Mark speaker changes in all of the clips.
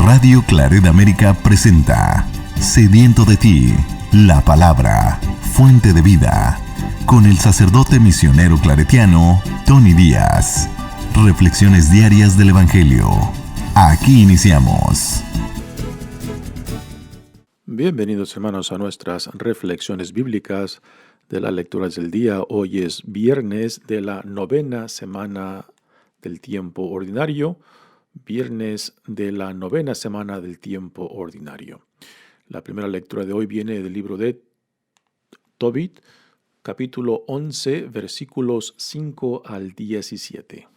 Speaker 1: Radio Claret América presenta Sediento de ti, la palabra, fuente de vida, con el sacerdote misionero claretiano Tony Díaz. Reflexiones diarias del Evangelio. Aquí iniciamos.
Speaker 2: Bienvenidos, hermanos, a nuestras reflexiones bíblicas de las lecturas del día. Hoy es viernes de la 9ª semana del tiempo ordinario. Viernes de la 9ª semana del tiempo ordinario. La primera lectura de hoy viene del libro de Tobit, capítulo 11, versículos 5 al 17.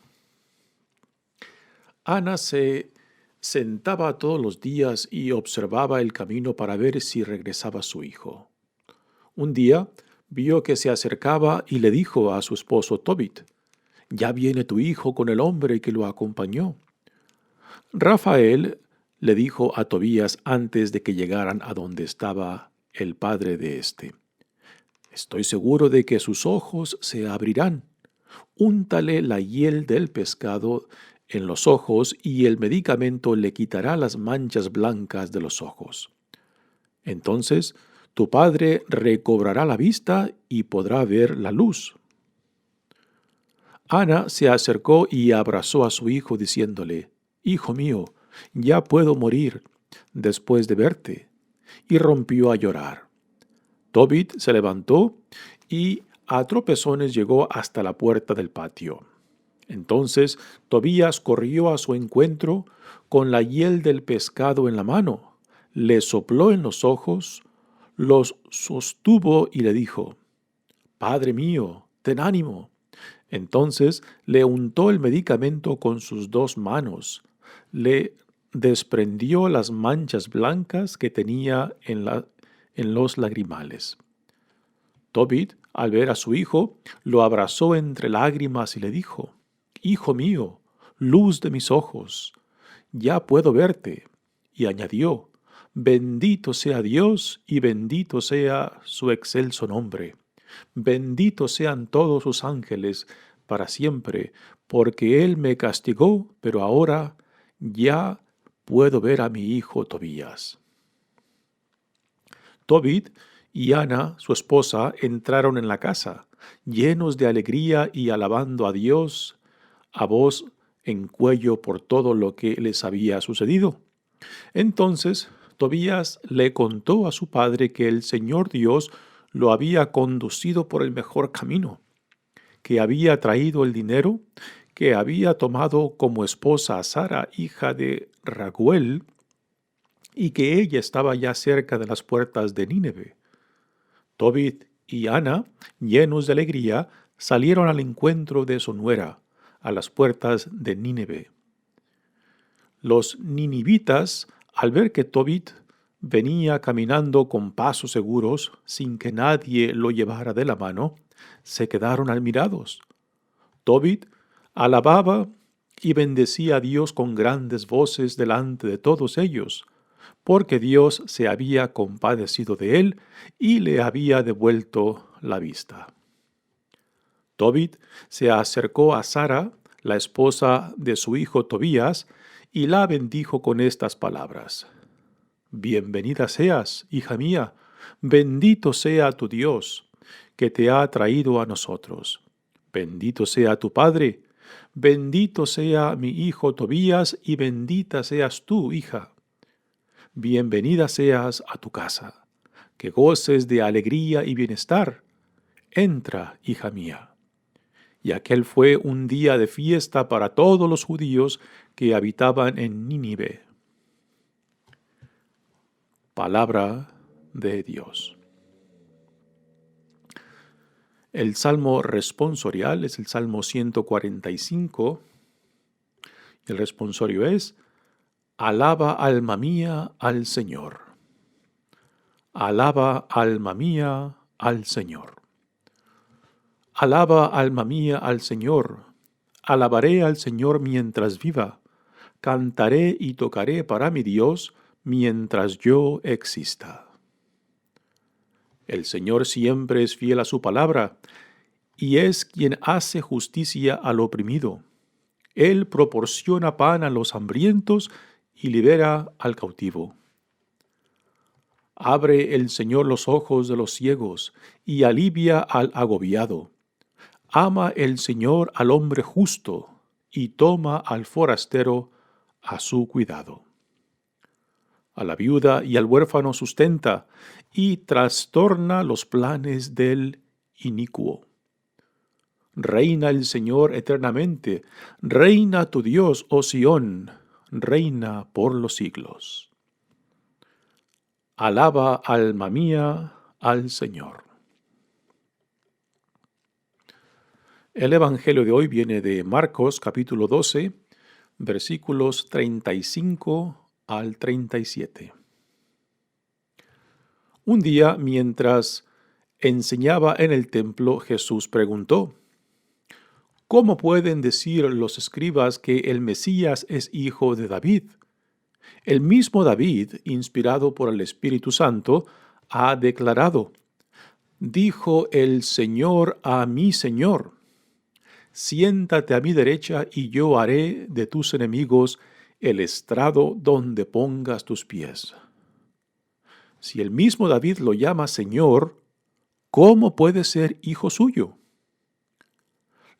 Speaker 2: Ana se sentaba todos los días y observaba el camino para ver si regresaba su hijo. Un día vio que se acercaba y le dijo a su esposo Tobit: «Ya viene tu hijo con el hombre que lo acompañó». Rafael le dijo a Tobías antes de que llegaran a donde estaba el padre de éste: «Estoy seguro de que sus ojos se abrirán. Úntale la hiel del pescado en los ojos y el medicamento le quitará las manchas blancas de los ojos. Entonces tu padre recobrará la vista y podrá ver la luz». Ana se acercó y abrazó a su hijo diciéndole: «Hijo mío, ya puedo morir después de verte», y rompió a llorar. Tobit se levantó y a tropezones llegó hasta la puerta del patio. Entonces Tobías corrió a su encuentro con la hiel del pescado en la mano, le sopló en los ojos, los sostuvo y le dijo: «Padre mío, ten ánimo». Entonces le untó el medicamento con sus 2 manos, le desprendió las manchas blancas que tenía en los lagrimales. Tobit, al ver a su hijo, lo abrazó entre lágrimas y le dijo: «Hijo mío, luz de mis ojos, ya puedo verte». Y añadió: «Bendito sea Dios y bendito sea su excelso nombre. Bendito sean todos sus ángeles para siempre, porque Él me castigó, pero ahora ya puedo ver a mi hijo Tobías». Tobit y Ana, su esposa, entraron en la casa, llenos de alegría y alabando a Dios a voz en cuello por todo lo que les había sucedido. Entonces Tobías le contó a su padre que el Señor Dios lo había conducido por el mejor camino, que había traído el dinero, que había tomado como esposa a Sara, hija de Raguel, y que ella estaba ya cerca de las puertas de Nínive. Tobit y Ana, llenos de alegría, salieron al encuentro de su nuera, a las puertas de Nínive. Los ninivitas, al ver que Tobit venía caminando con pasos seguros, sin que nadie lo llevara de la mano, se quedaron admirados. Tobit alababa y bendecía a Dios con grandes voces delante de todos ellos, porque Dios se había compadecido de él y le había devuelto la vista. Tobit se acercó a Sara, la esposa de su hijo Tobías, y la bendijo con estas palabras: «Bienvenida seas, hija mía, bendito sea tu Dios, que te ha traído a nosotros. Bendito sea tu padre, bendito sea mi hijo Tobías, y bendita seas tú, hija. Bienvenida seas a tu casa, que goces de alegría y bienestar. Entra, hija mía». Y aquel fue un día de fiesta para todos los judíos que habitaban en Nínive. Palabra de Dios. El salmo responsorial es el Salmo 145. El responsorio es: «Alaba, alma mía, al Señor». Alaba, alma mía, al Señor. Alaba, alma mía, al Señor. Alabaré al Señor mientras viva. Cantaré y tocaré para mi Dios mientras yo exista. El Señor siempre es fiel a su palabra y es quien hace justicia al oprimido. Él proporciona pan a los hambrientos y libera al cautivo. Abre el Señor los ojos de los ciegos y alivia al agobiado. Ama el Señor al hombre justo y toma al forastero a su cuidado. A la viuda y al huérfano sustenta y trastorna los planes del inicuo. Reina el Señor eternamente, reina tu Dios, oh Sión, reina por los siglos. Alaba, alma mía, al Señor. El Evangelio de hoy viene de Marcos capítulo 12, versículos 35 al 37. Un día, mientras enseñaba en el templo, Jesús preguntó: ¿Cómo pueden decir los escribas que el Mesías es hijo de David? El mismo David, inspirado por el Espíritu Santo, ha declarado: Dijo el Señor a mi Señor: Siéntate a mi derecha y yo haré de tus enemigos el estrado donde pongas tus pies. Si el mismo David lo llama Señor, ¿cómo puede ser hijo suyo?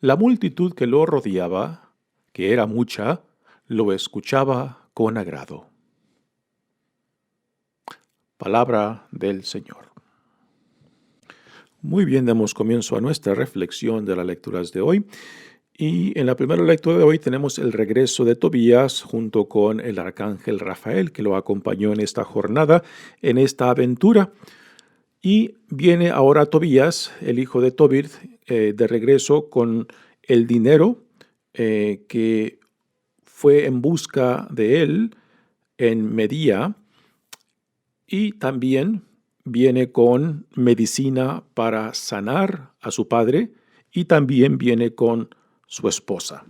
Speaker 2: La multitud que lo rodeaba, que era mucha, lo escuchaba con agrado. Palabra del Señor. Muy bien, damos comienzo a nuestra reflexión de las lecturas de hoy. Y en la primera lectura de hoy tenemos el regreso de Tobías junto con el arcángel Rafael, que lo acompañó en esta jornada, en esta aventura. Y viene ahora Tobías, el hijo de Tobit, de regreso con el dinero que fue en busca de él en Medía, y también viene con medicina para sanar a su padre, y también viene con su esposa.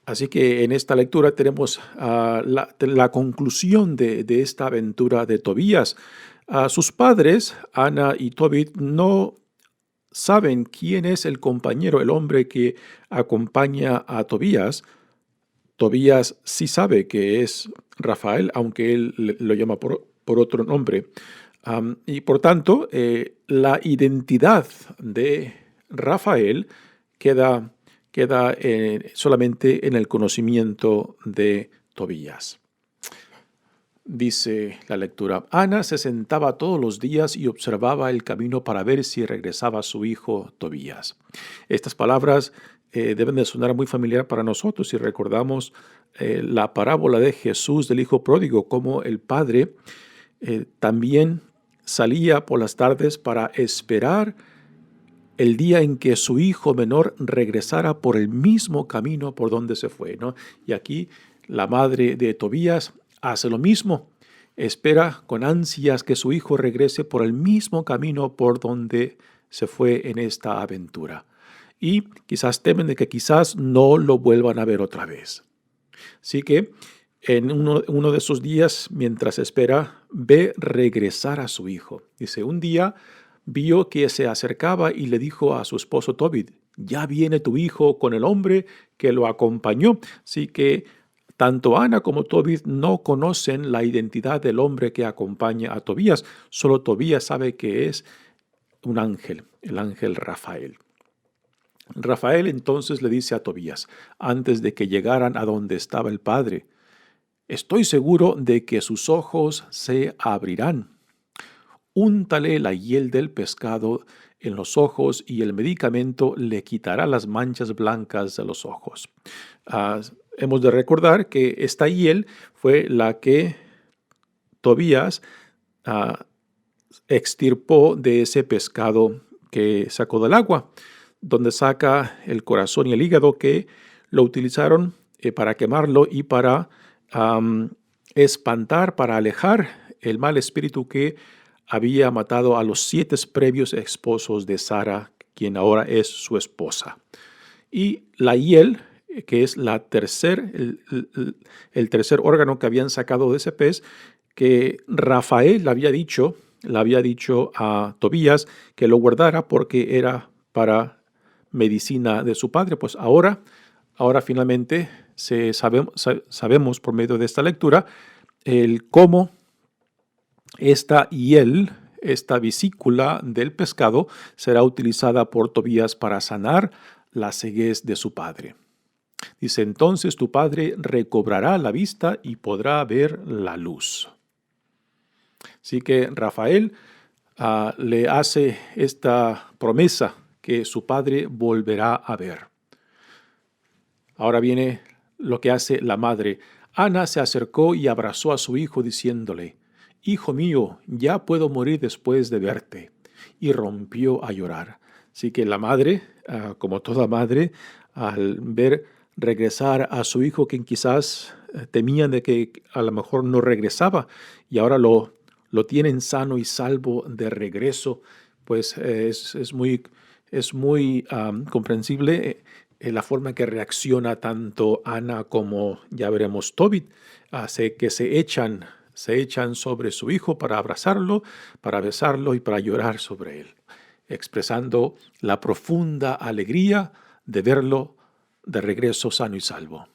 Speaker 2: Así que en esta lectura tenemos la conclusión de esta aventura de Tobías. Sus padres, Ana y Tobit, no saben quién es el compañero, el hombre que acompaña a Tobías. Tobías sí sabe que es Rafael, aunque él lo llama por otro nombre. Y por tanto, la identidad de Rafael queda solamente en el conocimiento de Tobías. Dice la lectura: Ana se sentaba todos los días y observaba el camino para ver si regresaba su hijo Tobías. Estas palabras deben de sonar muy familiar para nosotros si recordamos la parábola de Jesús del hijo pródigo, como el padre también salía por las tardes para esperar el día en que su hijo menor regresara por el mismo camino por donde se fue, ¿no? Y aquí la madre de Tobías hace lo mismo, espera con ansias que su hijo regrese por el mismo camino por donde se fue en esta aventura. Y quizás temen de que quizás no lo vuelvan a ver otra vez. Así que en uno de esos días, mientras espera, ve regresar a su hijo. Dice: un día vio que se acercaba y le dijo a su esposo Tobit: ya viene tu hijo con el hombre que lo acompañó. Así que tanto Ana como Tobit no conocen la identidad del hombre que acompaña a Tobías. Solo Tobías sabe que es un ángel, el ángel Rafael. Rafael entonces le dice a Tobías, antes de que llegaran a donde estaba el padre: estoy seguro de que sus ojos se abrirán. Úntale la hiel del pescado en los ojos y el medicamento le quitará las manchas blancas de los ojos. Hemos de recordar que esta hiel fue la que Tobías extirpó de ese pescado que sacó del agua, donde saca el corazón y el hígado, que lo utilizaron para quemarlo y para espantar, para alejar el mal espíritu que había matado a los 7 previos esposos de Sara, quien ahora es su esposa. Y la hiel, que es el tercer órgano que habían sacado de ese pez, que Rafael le había dicho a Tobías que lo guardara porque era para medicina de su padre. Pues ahora ahora finalmente sabemos por medio de esta lectura el cómo esta hiel, esta vesícula del pescado, será utilizada por Tobías para sanar la ceguez de su padre. Dice, entonces tu padre recobrará la vista y podrá ver la luz. Así que Rafael le hace esta promesa que su padre volverá a ver. Ahora viene lo que hace la madre. Ana se acercó y abrazó a su hijo diciéndole, Hijo mío, ya puedo morir después de verte. Y rompió a llorar. Así que la madre, como toda madre, al ver regresar a su hijo, que quizás temían de que a lo mejor no regresaba, y ahora lo tienen sano y salvo de regreso, pues es muy comprensible la forma en que reacciona tanto Ana como, ya veremos, Tobit, hace que se echan sobre su hijo para abrazarlo, para besarlo y para llorar sobre él, expresando la profunda alegría de verlo de regreso sano y salvo.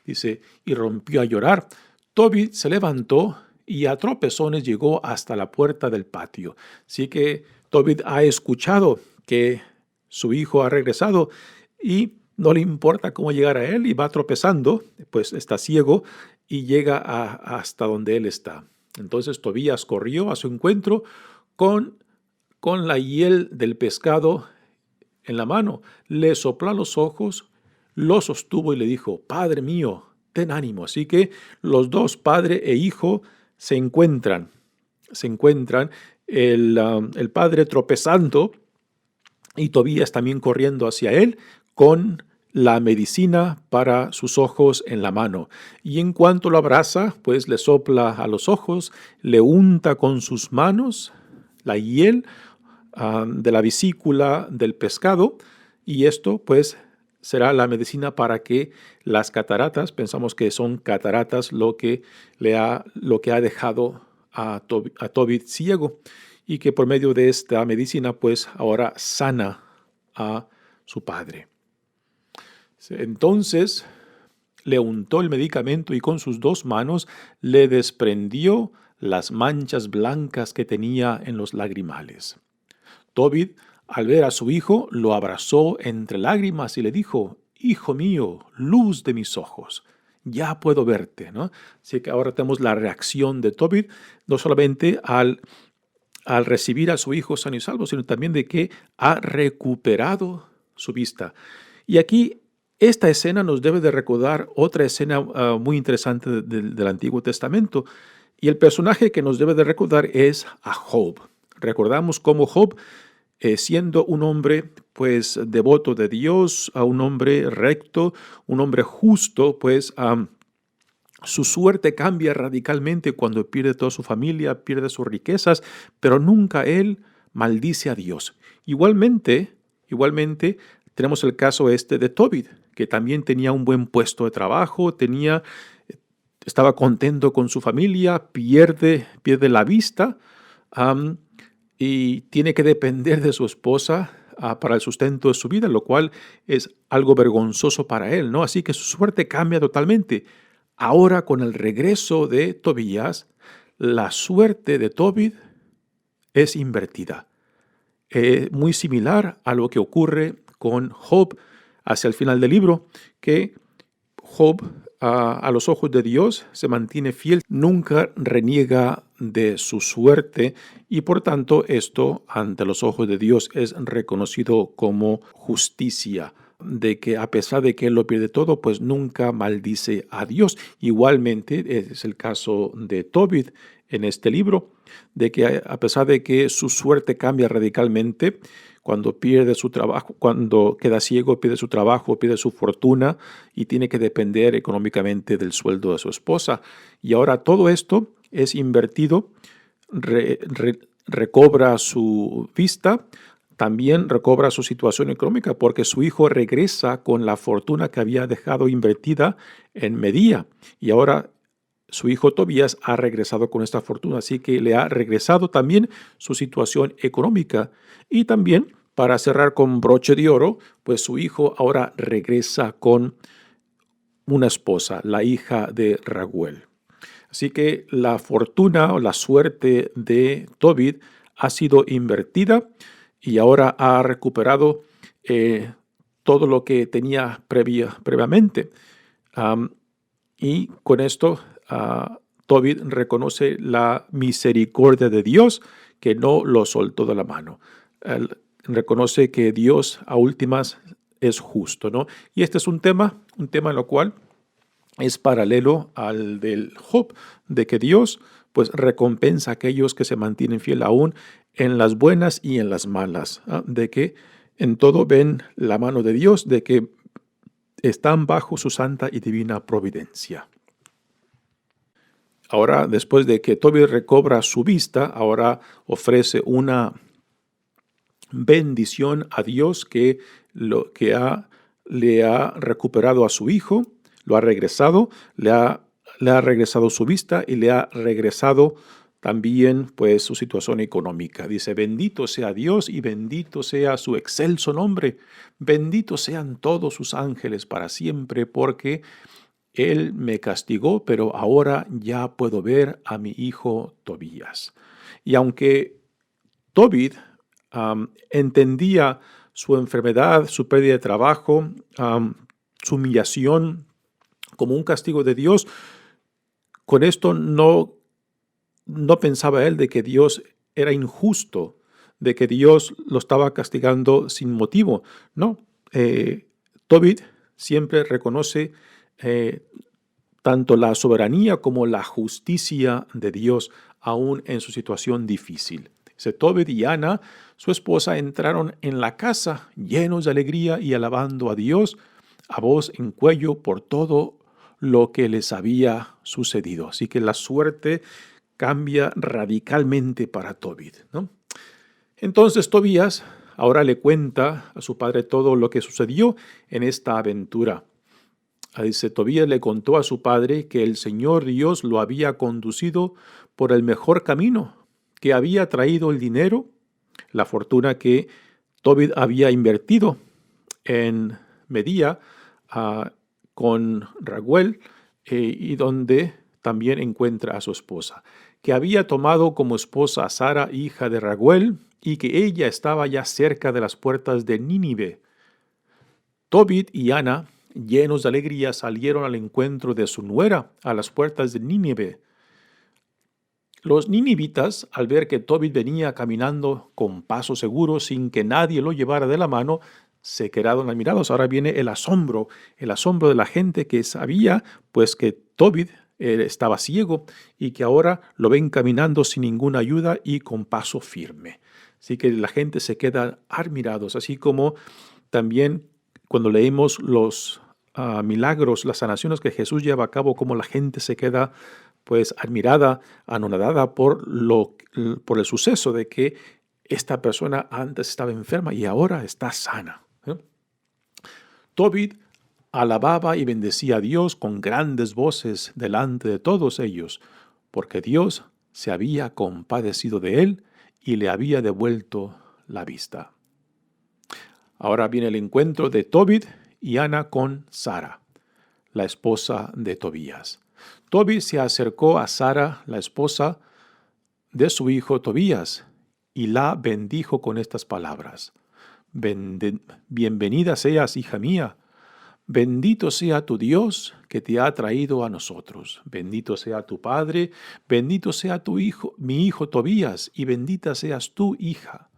Speaker 2: Dice, y rompió a llorar. Tobit se levantó y a tropezones llegó hasta la puerta del patio. Así que Tobit ha escuchado que su hijo ha regresado y no le importa cómo llegar a él y va tropezando, pues está ciego y llega hasta donde él está. Entonces Tobías corrió a su encuentro con la hiel del pescado en la mano, le sopló a los ojos, lo sostuvo y le dijo, Padre mío, ten ánimo. Así que los dos, padre e hijo, se encuentran. El padre tropezando y Tobías también corriendo hacia él con la medicina para sus ojos en la mano. Y en cuanto lo abraza, pues le sopla a los ojos, le unta con sus manos la hiel de la vesícula del pescado, y esto pues será la medicina para que las cataratas, pensamos que son cataratas lo que ha dejado a Tobit ciego, y que por medio de esta medicina pues ahora sana a su padre. Entonces le untó el medicamento y con sus dos manos le desprendió las manchas blancas que tenía en los lagrimales. Tobit, al ver a su hijo, lo abrazó entre lágrimas y le dijo, Hijo mío, luz de mis ojos, ya puedo verte, ¿no? Así que ahora tenemos la reacción de Tobit, no solamente al recibir a su hijo sano y salvo, sino también de que ha recuperado su vista. Y aquí esta escena nos debe de recordar otra escena muy interesante del Antiguo Testamento. Y el personaje que nos debe de recordar es a Job. Recordamos cómo Job, siendo un hombre pues devoto de Dios, a un hombre recto, un hombre justo, pues su suerte cambia radicalmente cuando pierde toda su familia, pierde sus riquezas, pero nunca él maldice a Dios. Igualmente, tenemos el caso de Tobit, que también tenía un buen puesto de trabajo, estaba contento con su familia, pierde la vista y tiene que depender de su esposa para el sustento de su vida, lo cual es algo vergonzoso para él, ¿no? Así que su suerte cambia totalmente. Ahora, con el regreso de Tobías, la suerte de Tobit es invertida. Muy similar a lo que ocurre con Job hacia el final del libro, que Job a los ojos de Dios se mantiene fiel, nunca reniega de su suerte y por tanto esto ante los ojos de Dios es reconocido como justicia, de que a pesar de que él lo pierde todo, pues nunca maldice a Dios. Igualmente es el caso de Tobit en este libro, de que a pesar de que su suerte cambia radicalmente, cuando pierde su trabajo, cuando queda ciego, pierde su trabajo, pierde su fortuna y tiene que depender económicamente del sueldo de su esposa. Y ahora todo esto es invertido, recobra su vista, también recobra su situación económica porque su hijo regresa con la fortuna que había dejado invertida en Medía. Y ahora su hijo Tobías ha regresado con esta fortuna, así que le ha regresado también su situación económica y también para cerrar con broche de oro, pues su hijo ahora regresa con una esposa, la hija de Raguel. Así que la fortuna o la suerte de Tobit ha sido invertida y ahora ha recuperado todo lo que tenía previamente. Y con esto Tobit reconoce la misericordia de Dios, que no lo soltó de la mano. Él reconoce que Dios a últimas es justo, ¿no? Y este es un tema en lo cual es paralelo al del Job, de que Dios pues recompensa a aquellos que se mantienen fiel aún en las buenas y en las malas, de que en todo ven la mano de Dios, de que están bajo su santa y divina providencia. Ahora, después de que Tobit recobra su vista, ahora ofrece una bendición a Dios que le ha recuperado a su hijo, lo ha regresado, le ha regresado su vista y le ha regresado también pues su situación económica. Dice, bendito sea Dios y bendito sea su excelso nombre, benditos sean todos sus ángeles para siempre, porque Él me castigó, pero ahora ya puedo ver a mi hijo Tobías. Y aunque Tobit entendía su enfermedad, su pérdida de trabajo, su humillación como un castigo de Dios, con esto no pensaba él de que Dios era injusto, de que Dios lo estaba castigando sin motivo. No, Tobit siempre reconoce tanto la soberanía como la justicia de Dios, aún en su situación difícil. Tobit y Ana, su esposa, entraron en la casa llenos de alegría y alabando a Dios a voz en cuello por todo lo que les había sucedido. Así que la suerte cambia radicalmente para Tobit, ¿no? Entonces Tobías ahora le cuenta a su padre todo lo que sucedió en esta aventura. Dice, Tobías le contó a su padre que el Señor Dios lo había conducido por el mejor camino, que había traído el dinero, la fortuna que Tobit había invertido en Medía con Raguel, y donde también encuentra a su esposa, que había tomado como esposa a Sara, hija de Raguel, y que ella estaba ya cerca de las puertas de Nínive. Tobit y Ana, llenos de alegría, salieron al encuentro de su nuera a las puertas de Nínive. Los ninivitas, al ver que Tobit venía caminando con paso seguro, sin que nadie lo llevara de la mano, se quedaron admirados. Ahora viene el asombro de la gente que sabía pues que Tobit estaba ciego y que ahora lo ven caminando sin ninguna ayuda y con paso firme. Así que la gente se queda admirados, así como también cuando leemos los milagros, las sanaciones que Jesús lleva a cabo, como la gente se queda pues admirada, anonadada por el suceso de que esta persona antes estaba enferma y ahora está sana. Tobit alababa y bendecía a Dios con grandes voces delante de todos ellos, porque Dios se había compadecido de él y le había devuelto la vista. Ahora viene el encuentro de Tobit y Ana con Sara, la esposa de Tobías. Tobit se acercó a Sara, la esposa de su hijo Tobías, y la bendijo con estas palabras. Bienvenida seas, hija mía. Bendito sea tu Dios que te ha traído a nosotros. Bendito sea tu padre, bendito sea tu hijo, mi hijo Tobías, y bendita seas tú, hija.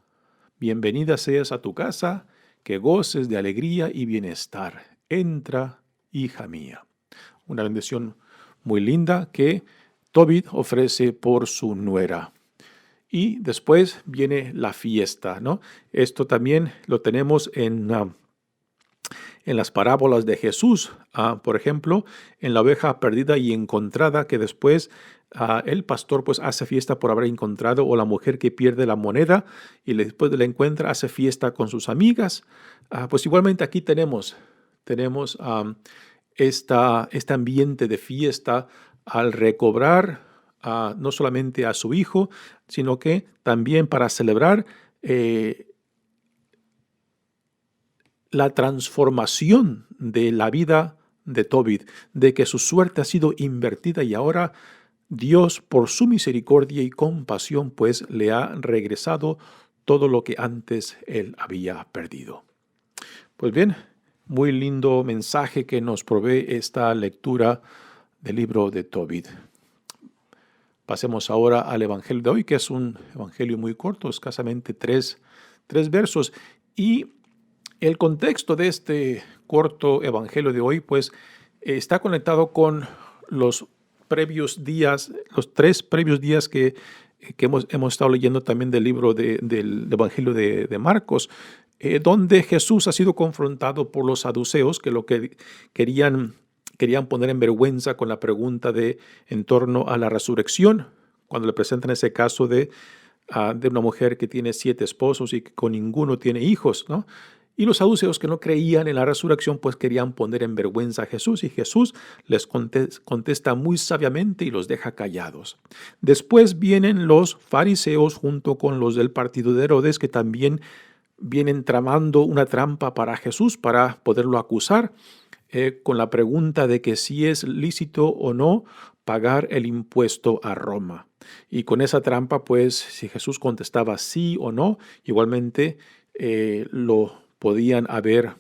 Speaker 2: Bienvenida seas a tu casa, que goces de alegría y bienestar. Entra, hija mía. Una bendición muy linda que Tobit ofrece por su nuera. Y después viene la fiesta, ¿no? Esto también lo tenemos en las parábolas de Jesús. Por ejemplo, en la oveja perdida y encontrada, que después el pastor pues hace fiesta por haber encontrado, o la mujer que pierde la moneda y después de la encuentra hace fiesta con sus amigas. Pues igualmente aquí tenemos este ambiente de fiesta al recobrar no solamente a su hijo, sino que también para celebrar la transformación de la vida de Tobit, de que su suerte ha sido invertida y ahora Dios, por su misericordia y compasión, pues le ha regresado todo lo que antes él había perdido. Pues bien, muy lindo mensaje que nos provee esta lectura del libro de Tobit. Pasemos ahora al Evangelio de hoy, que es un Evangelio muy corto, escasamente tres versos. Y el contexto de este corto Evangelio de hoy, pues, está conectado con los tres previos días que hemos estado leyendo también del libro del Evangelio de Marcos, donde Jesús ha sido confrontado por los saduceos, que lo que querían poner en vergüenza con la pregunta en torno a la resurrección, cuando le presentan ese caso de una mujer que tiene 7 esposos y que con ninguno tiene hijos, ¿no? Y los saduceos, que no creían en la resurrección, pues querían poner en vergüenza a Jesús, y Jesús les contesta muy sabiamente y los deja callados. Después vienen los fariseos junto con los del partido de Herodes, que también vienen tramando una trampa para Jesús para poderlo acusar, con la pregunta de que si es lícito o no pagar el impuesto a Roma. Y con esa trampa, pues, si Jesús contestaba sí o no, igualmente lo podían haber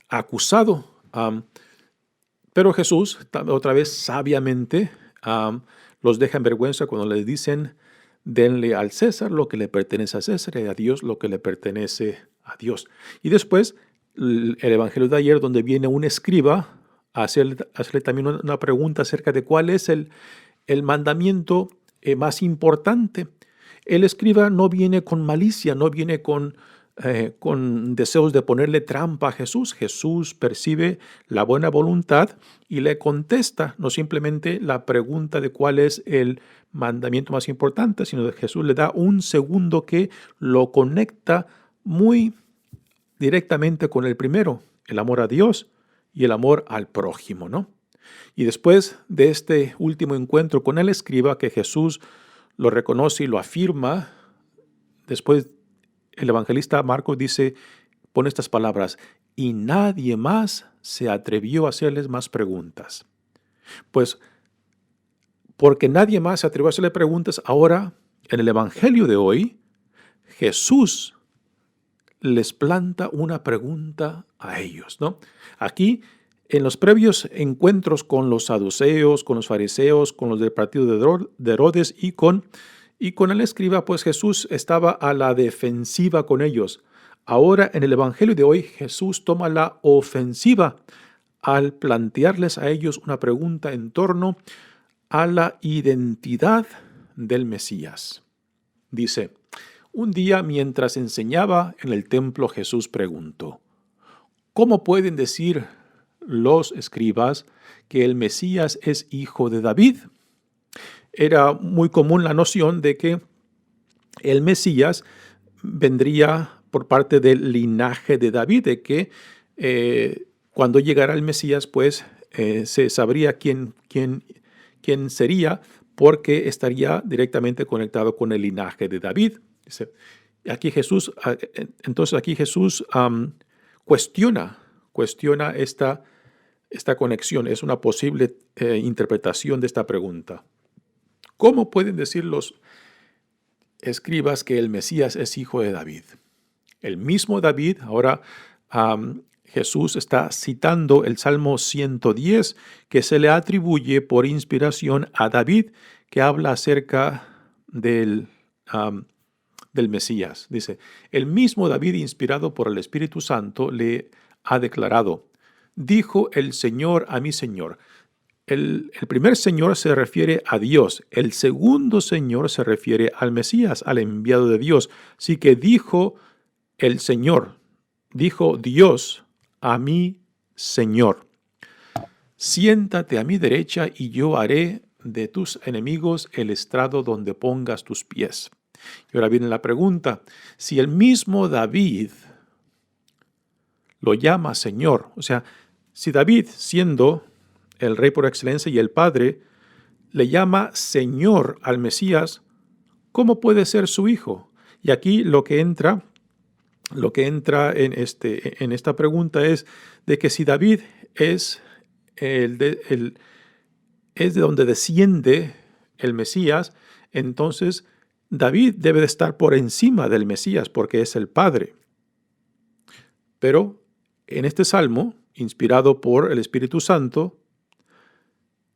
Speaker 2: acusado. Pero Jesús, otra vez sabiamente, los deja en vergüenza cuando les dicen: denle al César lo que le pertenece a César y a Dios lo que le pertenece a Dios. Y después, el Evangelio de ayer, donde viene un escriba a hacerle también una pregunta acerca de cuál es el mandamiento más importante. El escriba no viene con malicia, no viene con deseos de ponerle trampa a Jesús. Jesús percibe la buena voluntad y le contesta no simplemente la pregunta de cuál es el mandamiento más importante, sino que Jesús le da un segundo que lo conecta muy directamente con el primero, el amor a Dios y el amor al prójimo, ¿no? Y después de este último encuentro con el escriba, que Jesús lo reconoce y lo afirma, después el evangelista Marcos pone estas palabras: y nadie más se atrevió a hacerles más preguntas. Pues, porque nadie más se atrevió a hacerle preguntas, ahora en el evangelio de hoy, Jesús les planta una pregunta a ellos, ¿no? Aquí, en los previos encuentros con los saduceos, con los fariseos, con los del partido de Herodes y con el escriba, pues Jesús estaba a la defensiva con ellos. Ahora, en el evangelio de hoy, Jesús toma la ofensiva al plantearles a ellos una pregunta en torno a la identidad del Mesías. Dice: un día, mientras enseñaba en el templo, Jesús preguntó: ¿cómo pueden decir los escribas que el Mesías es hijo de David? Era muy común la noción de que el Mesías vendría por parte del linaje de David, de que cuando llegara el Mesías, pues se sabría quién sería, porque estaría directamente conectado con el linaje de David. Entonces aquí Jesús cuestiona esta conexión. Es una posible interpretación de esta pregunta. ¿Cómo pueden decir los escribas que el Mesías es hijo de David? El mismo David, ahora Jesús está citando el Salmo 110, que se le atribuye por inspiración a David, que habla acerca del Mesías. Dice: el mismo David, inspirado por el Espíritu Santo, le ha declarado: dijo el Señor a mi Señor. El primer Señor se refiere a Dios. El segundo Señor se refiere al Mesías, al enviado de Dios. Así que dijo el Señor, dijo Dios a mi Señor: siéntate a mi derecha y yo haré de tus enemigos el estrado donde pongas tus pies. Y ahora viene la pregunta: si el mismo David lo llama Señor, o sea, si David, siendo el rey por excelencia y el padre, le llama Señor al Mesías, ¿cómo puede ser su hijo? Y aquí lo que entra lo que entra en esta pregunta es de que si David es es de donde desciende el Mesías, entonces David debe de estar por encima del Mesías porque es el Padre. Pero en este salmo, inspirado por el Espíritu Santo,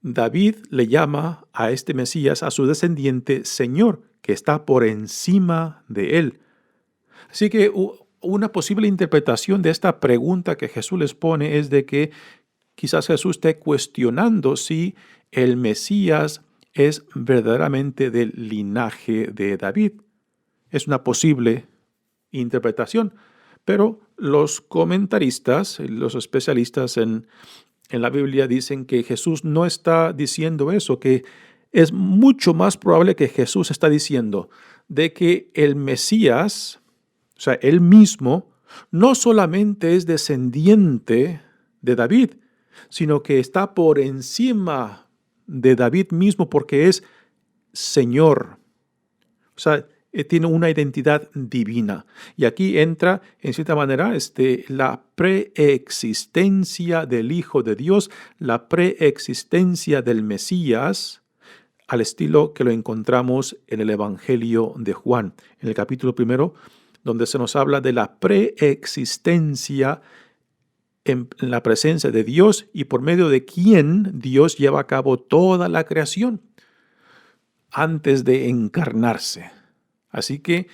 Speaker 2: David le llama a este Mesías, a su descendiente, Señor, que está por encima de él. Así que una posible interpretación de esta pregunta que Jesús les pone es de que quizás Jesús esté cuestionando si el Mesías es verdaderamente del linaje de David. Es una posible interpretación, pero los comentaristas, los especialistas en la Biblia dicen que Jesús no está diciendo eso, que es mucho más probable que Jesús está diciendo de que el Mesías, o sea, él mismo, no solamente es descendiente de David, sino que está por encima de David mismo porque es Señor. O sea, tiene una identidad divina. Y aquí entra, en cierta manera, la preexistencia del Hijo de Dios, la preexistencia del Mesías, al estilo que lo encontramos en el Evangelio de Juan, en el capítulo 1, donde se nos habla de la preexistencia en la presencia de Dios y por medio de quien Dios lleva a cabo toda la creación antes de encarnarse. Así que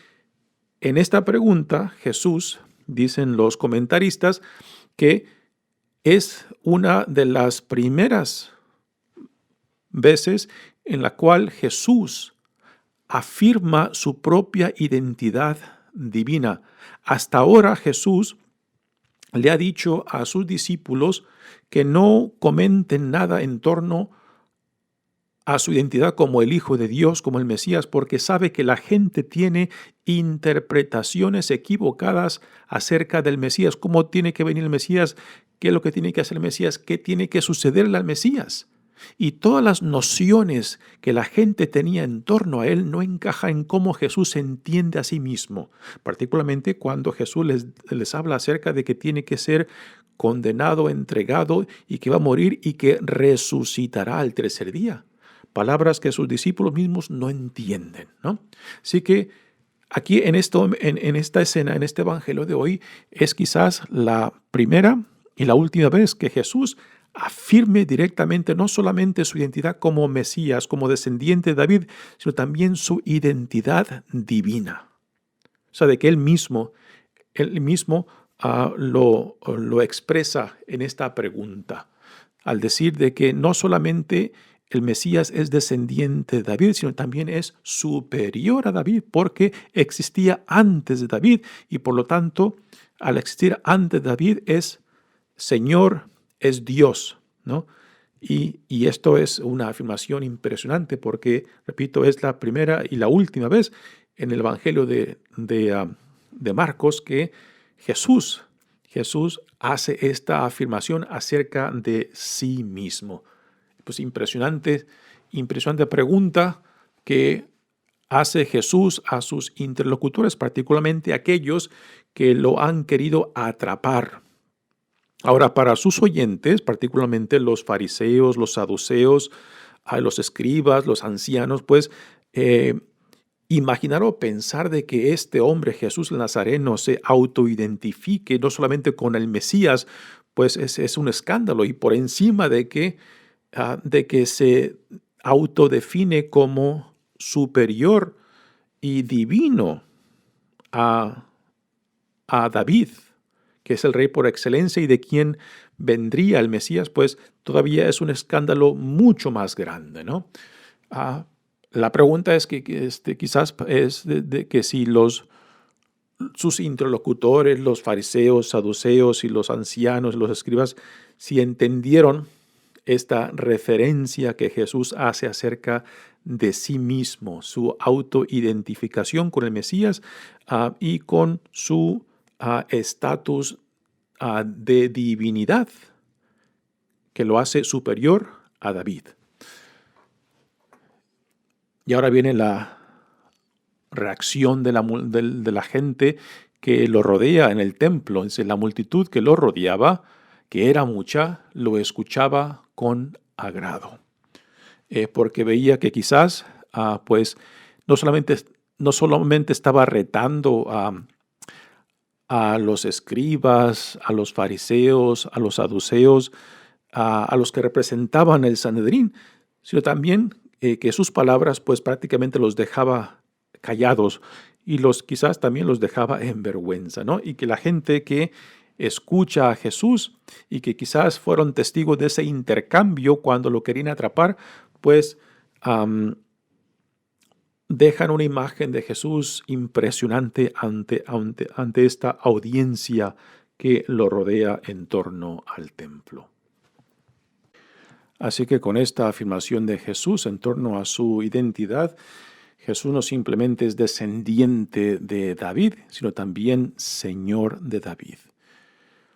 Speaker 2: en esta pregunta Jesús, dicen los comentaristas, que es una de las primeras veces en la cual Jesús afirma su propia identidad divina. Hasta ahora Jesús le ha dicho a sus discípulos que no comenten nada en torno a su identidad como el Hijo de Dios, como el Mesías, porque sabe que la gente tiene interpretaciones equivocadas acerca del Mesías, cómo tiene que venir el Mesías, qué es lo que tiene que hacer el Mesías, qué tiene que sucederle al Mesías. Y todas las nociones que la gente tenía en torno a él no encajan en cómo Jesús se entiende a sí mismo, particularmente cuando Jesús les habla acerca de que tiene que ser condenado, entregado y que va a morir y que resucitará al tercer día. Palabras que sus discípulos mismos no entienden, ¿no? Así que aquí en esta escena, en este evangelio de hoy, es quizás la primera y la última vez que Jesús afirme directamente no solamente su identidad como Mesías, como descendiente de David, sino también su identidad divina. O sea, de que él mismo lo expresa en esta pregunta, al decir de que no solamente el Mesías es descendiente de David, sino también es superior a David, porque existía antes de David y por lo tanto, al existir antes de David es Señor, es Dios, ¿no? Y esto es una afirmación impresionante porque, repito, es la primera y la última vez en el Evangelio de Marcos que Jesús hace esta afirmación acerca de sí mismo. Pues impresionante pregunta que hace Jesús a sus interlocutores, particularmente aquellos que lo han querido atrapar. Ahora, para sus oyentes, particularmente los fariseos, los saduceos, los escribas, los ancianos, pues imaginar o pensar de que este hombre, Jesús el Nazareno, se autoidentifique no solamente con el Mesías, pues es un escándalo y por encima de que se autodefine como superior y divino a David, que es el rey por excelencia y de quien vendría el Mesías, pues todavía es un escándalo mucho más grande, ¿no? La pregunta es que quizás es de que si sus interlocutores, los fariseos, saduceos y los ancianos, los escribas, si entendieron esta referencia que Jesús hace acerca de sí mismo, su autoidentificación con el Mesías y con su estatus de divinidad que lo hace superior a David. Y ahora viene la reacción de la gente que lo rodea en el templo. Dice, la multitud que lo rodeaba, que era mucha, lo escuchaba con agrado. Porque veía que quizás, pues, no solamente estaba retando a los escribas, a los fariseos, a los saduceos, a los que representaban el Sanedrín, sino también que sus palabras pues prácticamente los dejaba callados y quizás también los dejaba en vergüenza, ¿no? Y que la gente que escucha a Jesús y que quizás fueron testigos de ese intercambio cuando lo querían atrapar, pues dejan una imagen de Jesús impresionante ante esta audiencia que lo rodea en torno al templo. Así que con esta afirmación de Jesús en torno a su identidad, Jesús no simplemente es descendiente de David, sino también Señor de David.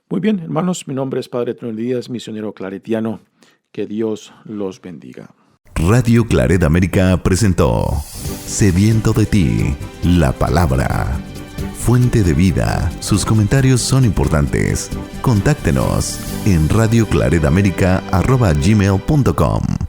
Speaker 2: Muy bien, hermanos, mi nombre es Padre Tony Díaz, misionero claretiano. Que Dios los bendiga.
Speaker 1: Radio Claret América presentó Sediento de ti, la palabra. Fuente de vida. Sus comentarios son importantes. Contáctenos en radioclaretamerica@gmail.com.